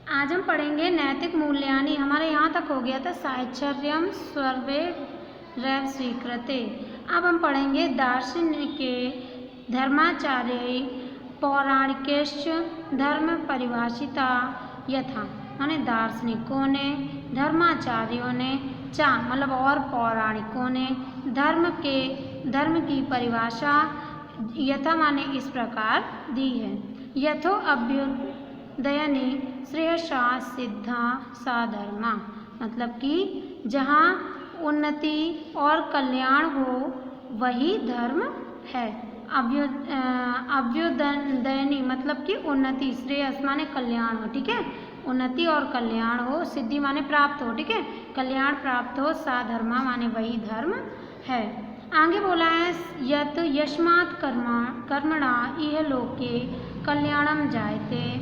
आज हम पढ़ेंगे नैतिक मूल्यानि। हमारे यहाँ तक हो गया था साहचर्यम सर्वे रैव स्वीकृते। अब हम पढ़ेंगे दार्शनिके धर्माचार्य पौराणिकेश्च धर्म परिभाषिता यथा, माने दार्शनिकों ने, धर्माचार्यों ने, चा मतलब और पौराणिकों ने धर्म की परिभाषा यथा माने इस प्रकार दी है। यथो अभ्युदयनि श्रेयसा सिद्धा सा धर्मा, मतलब कि जहाँ उन्नति और कल्याण हो वही धर्म है। अभ्युदयनि मतलब कि उन्नति, श्रेयस माने कल्याण हो, ठीक है, उन्नति और कल्याण हो, सिद्धि माने प्राप्त हो, ठीक है, कल्याण प्राप्त हो, सा धर्मा माने वही धर्म है। आगे बोला है यत यस्मात् कर्मणा इह लोके कल्याणम जायते,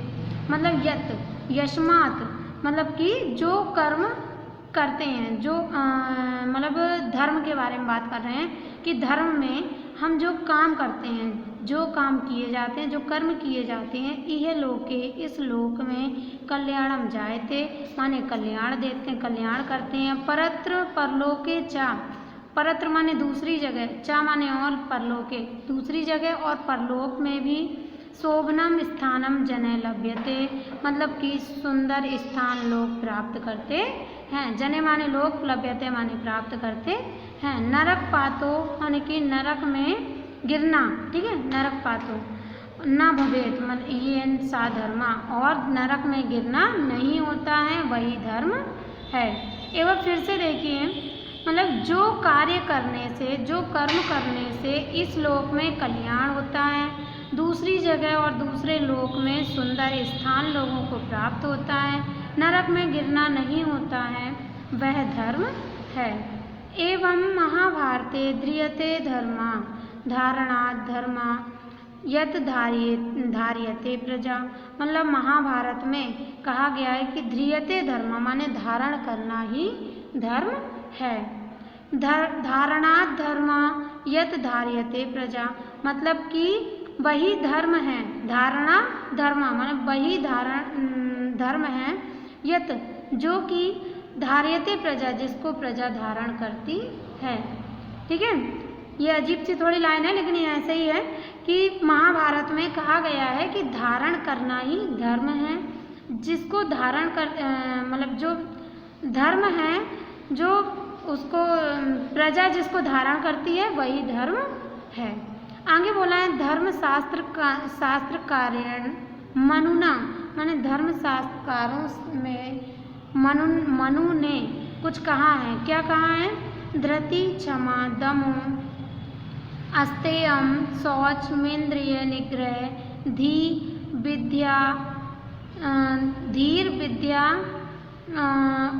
मतलब यत यस्मात् मतलब कि जो कर्म करते हैं, जो मतलब धर्म के बारे में बात कर रहे हैं कि धर्म में हम जो काम करते हैं, जो काम किए जाते हैं, जो कर्म किए जाते हैं, यह लोके इस लोक में कल्याणम जायते माने कल्याण देते हैं, कल्याण करते हैं। परत्र परलोके चा, परत्र माने दूसरी जगह, चा माने और परलोके दूसरी जगह, और परलोक में भी शोभनम स्थानम जने लभ्यते मतलब कि सुंदर स्थान लोग प्राप्त करते हैं। जने माने लोग, लभ्यते माने प्राप्त करते हैं। नरक पातो माने कि नरक में गिरना, ठीक है, नरक पातो न भवेत मतलब ये सा धर्मा, और नरक में गिरना नहीं होता है, वही धर्म है। एवं फिर से देखिए, मतलब जो कार्य करने से, जो कर्म करने से इस लोक में कल्याण होता है, दूसरी जगह और दूसरे लोक में सुंदर स्थान लोगों को प्राप्त होता है, नरक में गिरना नहीं होता है, वह धर्म है। एवं महाभारते ध्रियते धर्मा धारणात् धर्मा यत धार्यते प्रजा, मतलब महाभारत में कहा गया है कि ध्रियते धर्मा माने धारण करना ही धर्म है। धारणात् धर्मा यत धार्यते प्रजा मतलब कि वही धर्म है, धारणा धर्मा माने वही धर्म है, यत जो कि धार्यते प्रजा जिसको प्रजा धारण करती है, ठीक है। ये अजीब सी थोड़ी लाइन है, लेकिन ये ऐसे ही है कि महाभारत में कहा गया है कि धारण करना ही धर्म है, जिसको धारण कर मतलब जो धर्म है, जो उसको प्रजा जिसको धारण करती है वही धर्म है। आगे बोला है धर्म शास्त्रकारेण मनुना, माने धर्म शास्त्रकारों में मनु ने कुछ कहा है। क्या कहा है? धृति क्षमा दमो अस्तेयम शौच मेन्द्रिय निग्रह धीर विद्या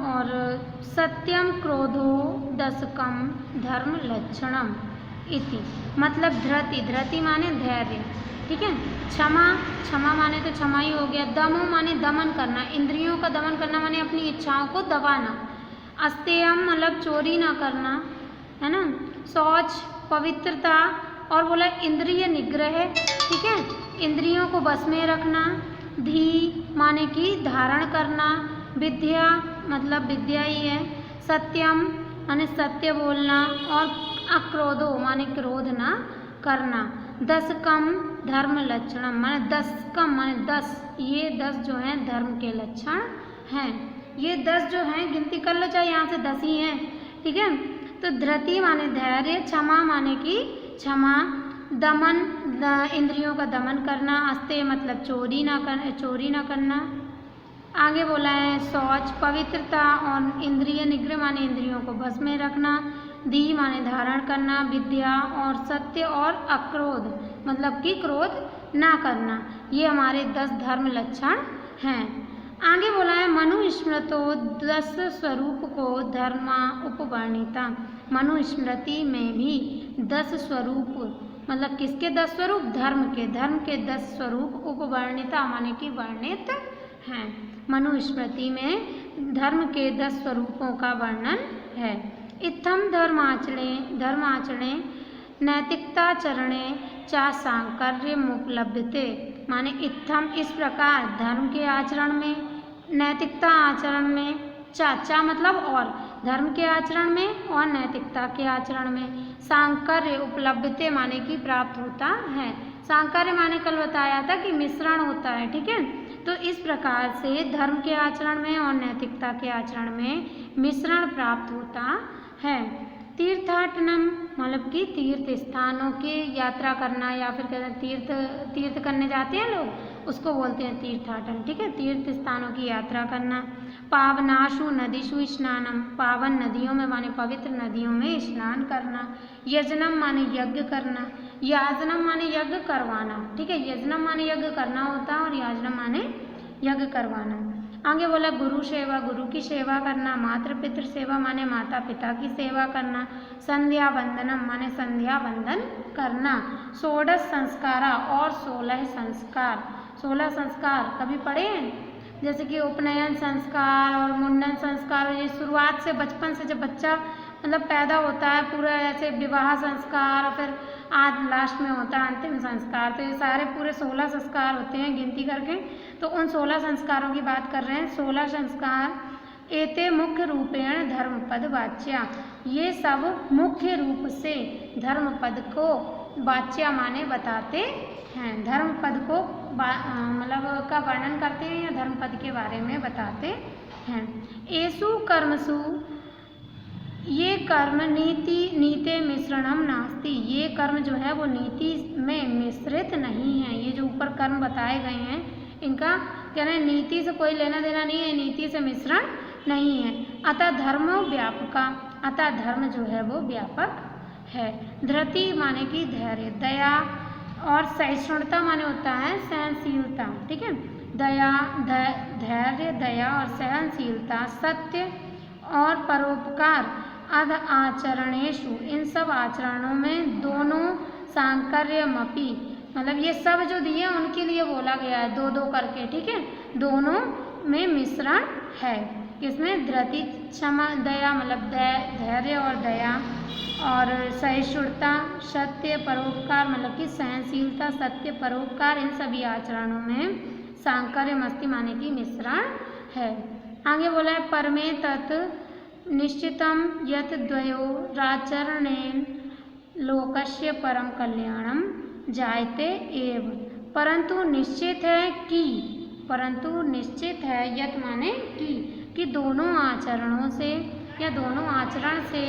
और सत्यम क्रोधो दशकम धर्म लक्षणम इति, मतलब धृति माने धैर्य, ठीक है, क्षमा माने तो क्षमा ही हो गया, दमो माने दमन करना, इंद्रियों का दमन करना माने अपनी इच्छाओं को दबाना, अस्तेयम मतलब चोरी ना करना, है ना, शौच पवित्रता, और बोला इंद्रिय निग्रह, ठीक है, इंद्रियों को बस में रखना, धी माने कि धारण करना, विद्या मतलब विद्या ही है, सत्यम माने सत्य बोलना, और अक्रोधो माने क्रोध ना करना, दशकम धर्म लक्षणम माने दशकम माने 10, ये 10 जो हैं धर्म के लक्षण हैं। ये 10 जो हैं गिनती कर लो, चाहे यहाँ से 10 ही हैं, ठीक है। तो धृति माने धैर्य, क्षमा माने कि क्षमा, दमन इंद्रियों का दमन करना, अस्ते मतलब चोरी ना करना। आगे बोला है शौच पवित्रता, और इंद्रिय निग्रह माने इंद्रियों को बस में रखना, धी माने धारण करना, विद्या और सत्य और अक्रोध मतलब कि क्रोध ना करना, ये हमारे 10 धर्म लक्षण हैं। आगे बोला है मनुस्मृतो 10 स्वरूप को धर्मा उपवर्णिता, मनुस्मृति में भी 10 स्वरूप मतलब किसके 10 स्वरूप? धर्म के 10 स्वरूप उपवर्णिता माने कि वर्णित हैं। मनुस्मृति में धर्म के 10 स्वरूपों का वर्णन है। इत्थम धर्माचरणे नैतिकताचरणे चा सांकर्यमुपलभ्यते, माने इत्थम इस प्रकार धर्म के आचरण में नैतिकता आचरण में, चा मतलब और, धर्म के आचरण में और नैतिकता के आचरण में। सांकर्य उपलब्धते माने कि प्राप्त होता है। सांकर्य माने कल बताया था कि मिश्रण होता है, ठीक है। तो इस प्रकार से धर्म के आचरण में और नैतिकता के आचरण में मिश्रण प्राप्त होता है। तीर्थाटनम मतलब कि तीर्थ स्थानों की यात्रा करना, या फिर कहते हैं तीर्थ करने जाते हैं लोग, उसको बोलते हैं तीर्थाटन, ठीक है। तीर्थ स्थानों की यात्रा करना। पावनाशु नदीषु स्नानम, पावन नदियों में माने पवित्र नदियों में स्नान करना। यजनम माने यज्ञ करना, याजनम माने यज्ञ करवाना, ठीक है। यजनम माने यज्ञ करना होता है और याजनम माने यज्ञ करवाना। आगे बोला गुरु सेवा, गुरु की सेवा करना। मातृ पितृ सेवा माने माता पिता की सेवा करना। संध्या वंदनम माने संध्या वंदन करना। षोडश संस्कारा और 16 संस्कार। 16 संस्कार कभी पढ़े हैं? जैसे कि उपनयन संस्कार और मुंडन संस्कार, ये शुरुआत से बचपन से जब बच्चा मतलब पैदा होता है, पूरा ऐसे विवाह संस्कार और फिर आज लास्ट में होता है अंतिम संस्कार। तो ये सारे पूरे 16 संस्कार होते हैं गिनती करके। तो उन 16 संस्कारों की बात कर रहे हैं। 16 संस्कार एते मुख्य रूपेण धर्मपद वाच्या, ये सब मुख्य रूप से धर्मपद को वाच्या माने बताते हैं। धर्मपद को मतलब का वर्णन करते हैं या धर्मपद के बारे में बताते हैं। एषु कर्मसु, ये कर्म नीते मिश्रणम नास्ति, ये कर्म जो है वो नीति में मिश्रित नहीं है। ये जो ऊपर कर्म बताए गए हैं इनका कह रहे हैं नीति से कोई लेना देना नहीं है, नीति से मिश्रण नहीं है। अतः धर्म व्यापका, अतः धर्म जो है वो व्यापक है। धृति माने कि धैर्य, दया और सहिष्णुता माने होता है सहनशीलता, ठीक है। दया, धैर्य, दया और सहनशीलता, सत्य और परोपकार, अध आचरणेषु, इन सब आचरणों में दोनों, सांकर्यमपि मतलब ये सब जो दिए उनके लिए बोला गया है दो दो करके, ठीक है। दोनों में मिश्रण है। किसमें? धृति, क्षमा, दया मतलब धैर्य और दया, और सहिष्णुता, सत्य, परोपकार मतलब कि सहनशीलता, सत्य, परोपकार, इन सभी आचरणों में सांकर्य मस्ति माने की मिश्रण है। आगे बोला है परमे तत् निश्चितम यत द्वयोराचरणेन लोकस्य परम कल्याणम जायते एव, परंतु निश्चित है कि, परंतु निश्चित है यत माने कि दोनों आचरणों से या दोनों आचरण से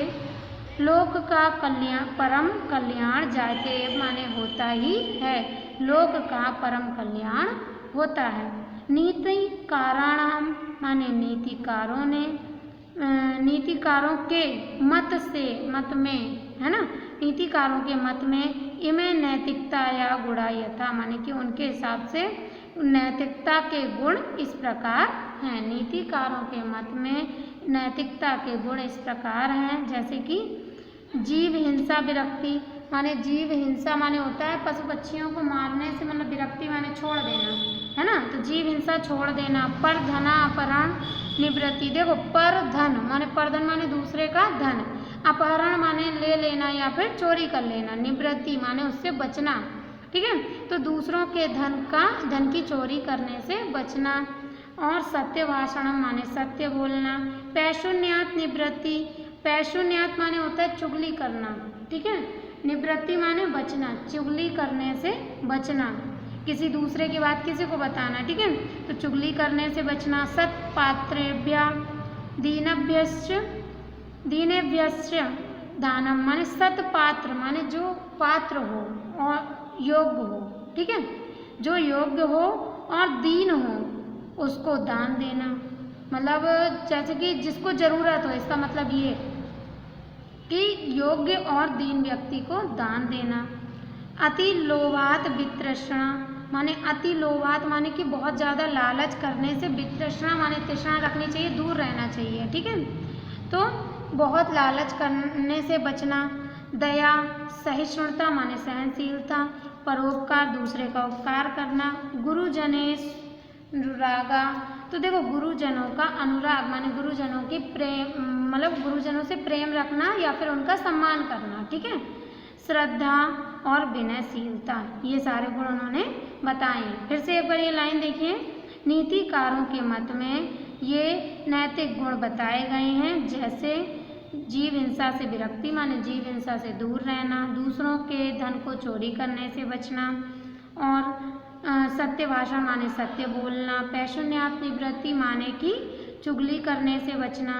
लोक का कल्याण, परम कल्याण जायते एव माने होता ही है, लोक का परम कल्याण होता है। नीतिकाराणाम माने नीतिकारों ने, नीतिकारों के मत से, मत में है ना, नीतिकारों के मत में इमे नैतिकता या गुणा यथा माने कि उनके हिसाब से नैतिकता के गुण इस प्रकार हैं। नीतिकारों के मत में नैतिकता के गुण इस प्रकार हैं, जैसे कि जीव हिंसा विरक्ति माने, जीव हिंसा माने होता है पशु पक्षियों को मारने से, मतलब विरक्ति माने छोड़ देना, है ना। तो जीव हिंसा छोड़ देना। पर धना अपहरण निवृत्ति, देखो पर धन माने, पर धन माने दूसरे का धन, अपहरण माने ले लेना या फिर चोरी कर लेना, निवृत्ति माने उससे बचना, ठीक है। तो दूसरों के धन की चोरी करने से बचना। और सत्य भाषणम माने सत्य बोलना। पैशून्यात निवृत्ति, पैशून्यात माने होता है चुगली करना, ठीक है। निवृत्ति माने बचना, चुगली करने से बचना, किसी दूसरे की बात किसी को बताना, ठीक है, तो चुगली करने से बचना। सत्पात्रेभ्य दीनभ्यश्च, दीनेभ्यश्च दानम माने सत्पात्र माने जो पात्र हो और योग्य हो, ठीक है, जो योग्य हो और दीन हो उसको दान देना, मतलब जैसे कि जिसको जरूरत हो, इसका मतलब ये कि योग्य और दीन व्यक्ति को दान देना। अति लोभात वितृष्णा माने, अति लोभात माने कि बहुत ज़्यादा लालच करने से, वितृष्णा माने तृष्णा रखनी चाहिए, दूर रहना चाहिए, ठीक है। तो बहुत लालच करने से बचना। दया, सहिष्णुता माने सहनशीलता, परोपकार दूसरे का उपकार करना। गुरुजनेश अनुरागा, तो देखो गुरुजनों का अनुराग माने गुरुजनों की प्रेम, मतलब गुरुजनों से प्रेम रखना या फिर उनका सम्मान करना, ठीक है। श्रद्धा और विनयशीलता, ये सारे गुण उन्होंने बताए। फिर से एक बार ये लाइन देखिए, नीतिकारों के मत में ये नैतिक गुण बताए गए हैं, जैसे जीव हिंसा से विरक्ति माने जीव हिंसा से दूर रहना, दूसरों के धन को चोरी करने से बचना, और सत्य भाषण माने सत्य बोलना, पैशुन्यात निवृत्ति माने कि चुगली करने से बचना,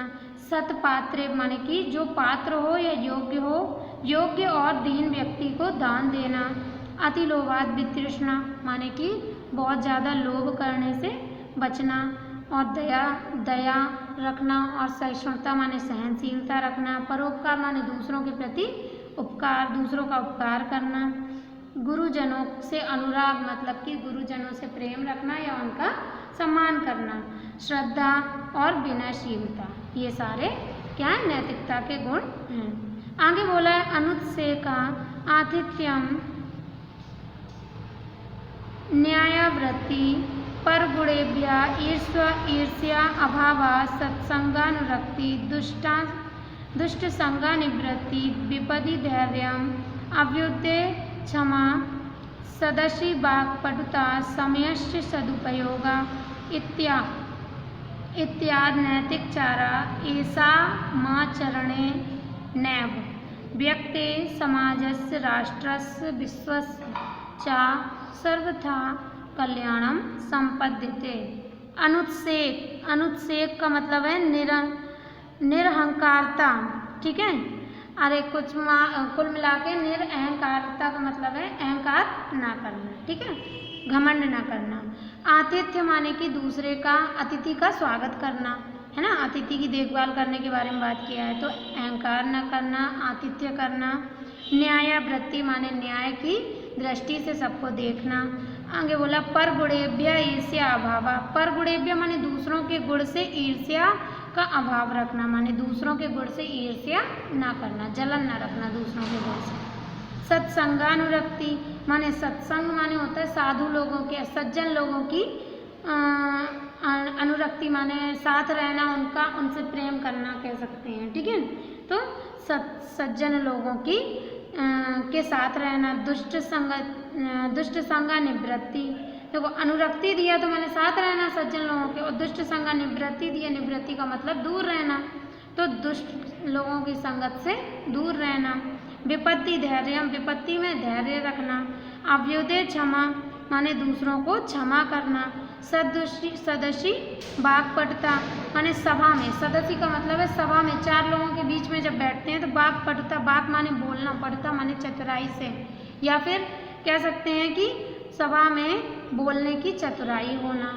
सतपात्रे माने कि जो पात्र हो या योग्य हो, योग्य और दीन व्यक्ति को दान देना, अति लोभात वितृष्णा माने कि बहुत ज़्यादा लोभ करने से बचना, और दया रखना, और सहिष्णुता माने सहनशीलता रखना, परोपकार माने दूसरों के प्रति उपकार, दूसरों का उपकार करना, गुरुजनों से अनुराग मतलब कि गुरुजनों से प्रेम रखना या उनका सम्मान करना, श्रद्धा और विनयशीलता, ये सारे क्या है नैतिकता के गुण हैं। आगे बोला है अनुत्सेका आतिथ्यम न्यायवृत्ति परगुणेभ्य ईर्ष्या अभावा सत्संगानुरक्ति दुष्ट संगानिवृत्ति विपदि धैर्यम अभ्युदय क्षमा सदसि वाक्पटुता समयस्य सदुपयोगा इत्यादि नैतिक चारा एषामाचरणे नैव व्यक्ते समाजस्य राष्ट्रस्य विश्वस्य च सर्वथा कल्याणम संपद्यते। अनुत्सेक का मतलब है निरहंकारता, ठीक है। अरे कुल मिला के निरअहंकारता का मतलब है अहंकार ना करना, ठीक है, घमंड ना करना। आतिथ्य माने कि दूसरे का, अतिथि का स्वागत करना, है ना, अतिथि की देखभाल करने के बारे में बात किया है, तो अहंकार न करना, आतिथ्य करना। न्यायवृत्ति माने न्याय की दृष्टि से सबको देखना। आगे बोला परगुणेभ्य ईर्ष्या अभावा, परगुणेभ्य माने दूसरों के गुण से ईर्ष्या का अभाव रखना, माने दूसरों के गुण से ईर्ष्या ना करना, जलन ना रखना दूसरों के गुण से। सत्संगानुरक्ति माने सत्संग माने होता है साधु लोगों के, सज्जन लोगों की अनुरक्ति माने साथ रहना, उनका, उनसे प्रेम करना कह सकते हैं, ठीक है। तो सज्जन लोगों की के साथ रहना। दुष्ट संगा निवृत्ति, देखो अनुरक्ति दिया तो मैंने साथ रहना सज्जन लोगों के, और दुष्ट संगा निवृत्ति दिया, निवृत्ति का मतलब दूर रहना, तो दुष्ट लोगों की संगत से दूर रहना। विपत्ति धैर्य, विपत्ति में धैर्य रखना। अभ्युदय क्षमा माने दूसरों को क्षमा करना। सदस्य वाक्पटुता माने सभा में, सदस्य का मतलब है सभा में, चार लोगों के बीच में जब बैठते हैं तो वाक्पटुता, वाक माने बोलना, पटुता माने चतुराई से, या फिर कह सकते हैं कि सभा में बोलने की चतुराई होना,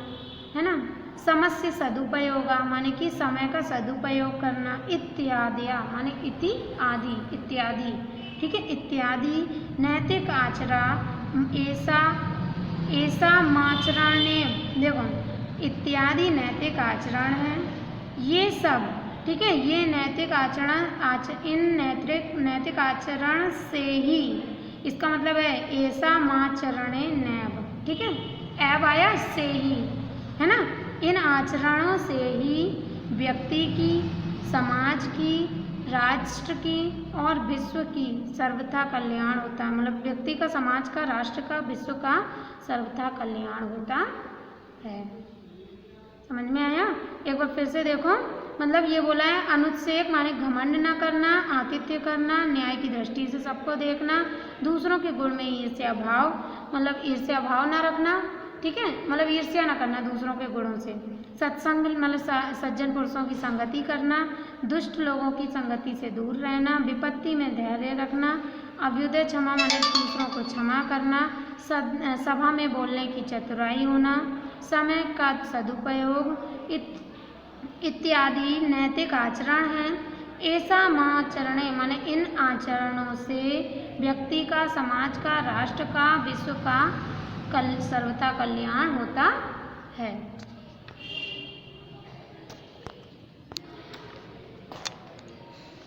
है ना। समस्य सदुपयोगा माने कि समय का सदुपयोग करना। इत्यादि माने इति आदि, इत्यादि, ठीक है। इत्यादि नैतिक आचरा ऐसा माचरणे, देखो इत्यादि नैतिक आचरण है, ये सब, ठीक है, ये नैतिक आचरण, इन नैतिक आचरण से ही, इसका मतलब है ऐसा माचरणे नैव, ठीक है, ऐब आया से ही, है ना। इन आचरणों से ही व्यक्ति की, समाज की, राष्ट्र की और विश्व की सर्वथा कल्याण होता है। मतलब व्यक्ति का, समाज का, राष्ट्र का, विश्व का सर्वथा कल्याण होता है। समझ में आया? एक बार फिर से देखो, मतलब ये बोला है अनुत्सेक माने घमंड न करना, आतिथ्य करना, न्याय की दृष्टि से सबको देखना, दूसरों के गुण में ईर्ष्या भाव, मतलब ईर्ष्या भाव ना रखना, ठीक है, मतलब ईर्ष्या ना करना दूसरों के गुणों से। सत्संग मतलब सज्जन पुरुषों की संगति करना, दुष्ट लोगों की संगति से दूर रहना, विपत्ति में धैर्य रखना, अभ्युदय क्षमा माने दूसरों को क्षमा करना, सभा में बोलने की चतुराई होना, समय का सदुपयोग इत्यादि नैतिक आचरण हैं। ऐसा माचरणे माने इन आचरणों से व्यक्ति का, समाज का, राष्ट्र का, विश्व का सर्वथा कल्याण होता है।